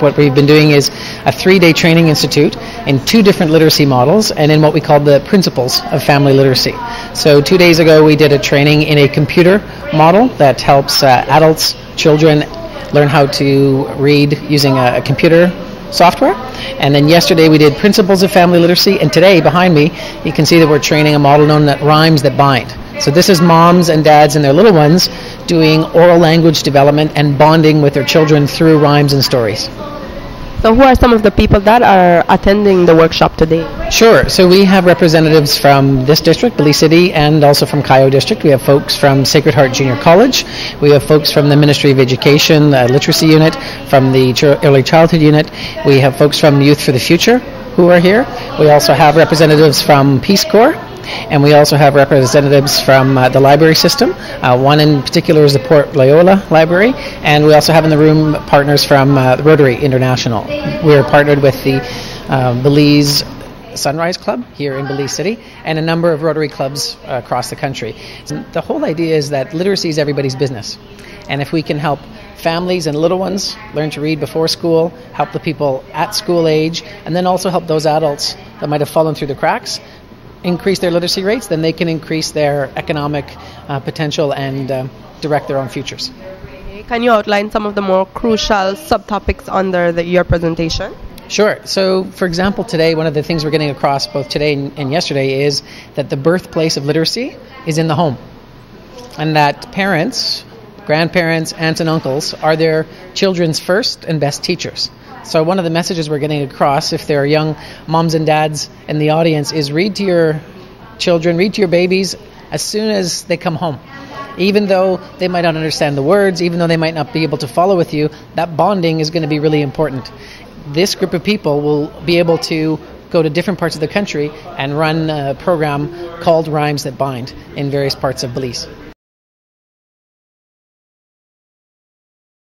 what we've been doing is a 3-day training institute in 2 different literacy models and in what we call the principles of family literacy. So 2 days ago we did a training in a computer model that helps adults, children learn how to read using a computer software. And then yesterday we did principles of family literacy, and today behind me you can see that we're training a model known as Rhymes That Bind. So this is moms and dads and their little ones doing oral language development and bonding with their children through rhymes and stories. So who are some of the people that are attending the workshop today? Sure. So we have representatives from this district, Belize City, and also from Cayo District. We have folks from Sacred Heart Junior College. We have folks from the Ministry of Education Literacy Unit, from the Early Childhood Unit. We have folks from Youth for the Future who are here. We also have representatives from Peace Corps. And we also have representatives from the library system. One in particular is the Port Loyola Library. And we also have in the room partners from Rotary International. We're partnered with the Belize Sunrise Club here in Belize City and a number of Rotary clubs across the country. So the whole idea is that literacy is everybody's business. And if we can help families and little ones learn to read before school, help the people at school age, and then also help those adults that might have fallen through the cracks increase their literacy rates, then they can increase their economic potential and direct their own futures. Can you outline some of the more crucial subtopics under your presentation? Sure. So, for example, today, one of the things we're getting across both today and yesterday is that the birthplace of literacy is in the home, and that parents, grandparents, aunts and uncles are their children's first and best teachers. So one of the messages we're getting across, if there are young moms and dads in the audience, is read to your children, read to your babies as soon as they come home. Even though they might not understand the words, even though they might not be able to follow with you, that bonding is going to be really important. This group of people will be able to go to different parts of the country and run a program called Rhymes That Bind in various parts of Belize.